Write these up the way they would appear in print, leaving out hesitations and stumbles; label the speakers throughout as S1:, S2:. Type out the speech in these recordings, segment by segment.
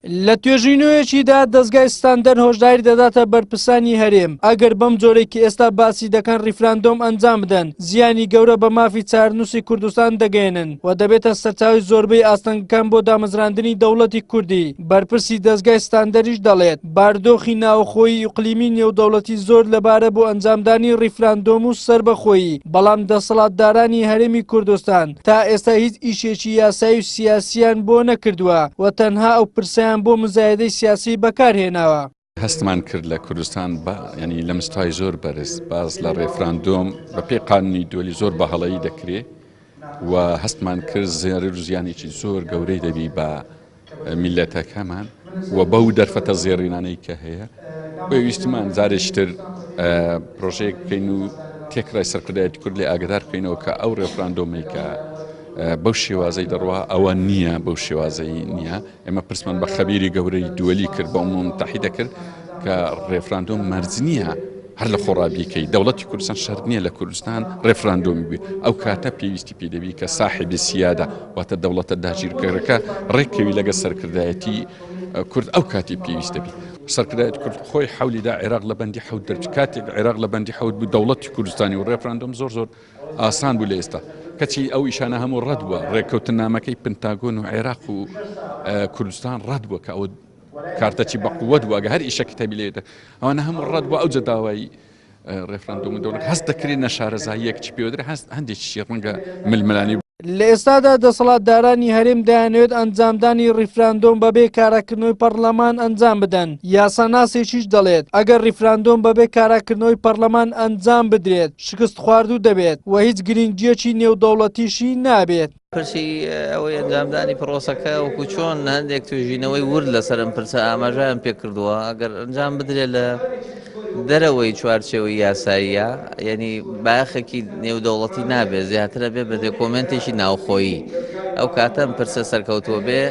S1: لە توێژینەوەیەکیدا دەستگای ستاندەر هۆشداری دەداتە بەرپرسانی هەرێم ئەگەر بەم جۆرێکی ئێستا باسی دەکەن ریفراندۆم ئەنجام بدەن زیانی گەورە بە مافی چارنووسی کوردستان دەگەێنن و دەبێتە سەرچاوی زۆربەی ئاستەنگەکان بۆ دامەزراندنی دەوڵەتی کوردی. بەرپرسی دەستگای ستاندەریش دەڵێت باردۆخی ناوخۆیی ئیقلیمی نێودەوڵەتی زۆر لەبارە بۆ ئەنجامدانی ریفراندۆم و سربەخۆیی، بەڵام دەسەڵاتدارانی هەرێمی کوردستان تا ئێستا هیچ ئیشێکی یاسایی و سیاسیان بۆ نەکردووە و تەنها ئەو پرسیان بۆ مزایدەی سیاسی بەکارهێناوە.
S2: هەستمان کرد لە کوردستان ینی لە مستوای زۆر بەرز باز لە ڕێفراندۆم بە پێی قانونی دووەلی زۆر بەهەڵەیی دەکرێت و هەستمان کرد زێڕ و زیانێکی زۆر گەورەی دەبی بە میلەتەکەمان و بەو دەرفەتە زێڕینانەی کە هەیە پێویستمان جارێکتر پرۆژەیەک بکەین و تێکرای سەرکردایەتی کورد لێ ئاگدار بکەینەوە کە ئەو ڕێفراندۆمی کە بەو شێوازەی دەڕوا ئەوە نییە، بەو شێوازەی نییە. ئێمە پرسمان بە خەبیری گەورەی دووەلی کرد بە متحیدە کرد کە ڕێفراندۆم مەرج نییە هەر لە خۆڕابیکەی دەوڵەتی کوردستان شەرت نییە لە کوردستان ڕێفراندۆمی بێ. ئەو کاتە پێویستی پێدەبی کە ساحیبی سیادە واتە دەوڵەتە داگیرکەرەکە ڕێککەوی لەگە سەرکردایەتی کورد ئەو کاتی پێویستە بی. سەرکردایەتی کورد خۆی حولیدا عێراق لە بەندی حەوت دەرچ کاتێک عێراق لە بەندی حەوت بوو دەوڵەتی کوردستانی و ڕێفراندۆم زۆر ئاسان بوو لە ئێستا کەچی ئەو ئیشانە هەموو ڕەت بووە. ڕێککەوتنامەکەی پنتاگۆن و عێراق و کوردستان ڕەت بووە کە ئەوە کارتەچی بەقووەت بووە ئەگە هەر ئیشەکە تەبیلێتە ئەوانە هەموو ڕەت بووە. ئەو جەداوای ڕێفراندۆم دەوڵەت هەست دەکرێت نە شارەزاییەکی پێوەدرێ هەست هەندێکی ڕەنگە ململانی.
S1: لە ئێستادا دەسەڵاتدارانی هەرێم دەیانەوێت ئەنجامدانی ریفراندۆم بەبێ کاراکردنەوەی پەرلەمان ئەنجام بدەن. یاساناسێکیش دەڵێت ئەگەر ریفراندۆم بەبێ کاراکردنەوەی پەرلەمان ئەنجام بدرێت شکست خواردوو دەبێت و هیچ گرنگیەکی نێودەوڵەتیشی نابێت.
S3: پرسی ئەوەی ئەنجامدانی پرۆسەکە وەکو چۆن هەندێک توێژینەوەی ورد لەسەر ئەم پرسە ئاماژەیان پێ کردووە ئەگەر ئەنجام بدرێت لە دەرەوەی چوارچێوەی یاساییە یعنی باخێکی نێودەوڵەتی نابێت زیاترە بێ بە دۆکۆمنتێکی ناوخۆیی ئەو کاتە پرسە سەرکەوتووە بێ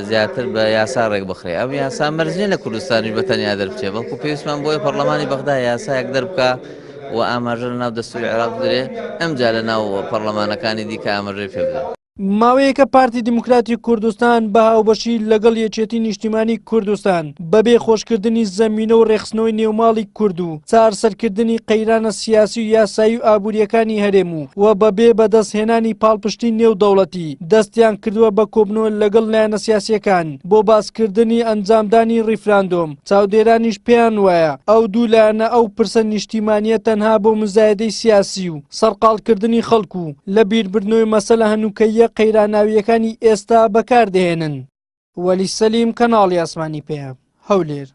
S3: زیاتر بە یاسا ڕێک بخرێ. ئەم یاسا مەرجێ لە کوردستانیش بە تەنیا دەربچێت بەڵکو پێویستمان بۆیە پەرلەمانی بەغدا یاسایەک دەربکە و ئاماژە لە ناو دەستوری عێراق بدرێ ئەمجا لە ناو پەرلەمانەکانی دیکە ئاماژەی پێ بدرێت.
S1: ماوەیەکە پارتی دیموکراتی کوردستان بە هاوبەشی لەگەڵ یەکێتی نیشتیمانی کوردستان بەبێ خۆشکردنی زەمینە و ڕێخستنەوەی نێوماڵی کورد و چارسەرکردنی قەیرانە سیاسی و یاسایی و ئابوووریەکانی هەرێم و بەبێ بەدەستهێنانی پاڵپشتی نێودەوڵەتی دەستیان کردووە بە کۆبنەوە لەگەڵ لایەنە سیاسیەکان بۆ باسکردنی ئەنجامدانی ریفراندۆم. چاودێرانیش پێیان وایە ئەو دوو لایەنە ئەو پرسە نیشتیمانیە تەنها بۆ مزایدەی سیاسی و سەرقاڵکردنی خەڵکو لە بیربردنەوەی مەسەلە هەنووکەیە قەیراناویەکانی ئێستا بەکاردەهێنن. وەلی سەلیم کەناڵی ئاسمانی پێ هەولێر.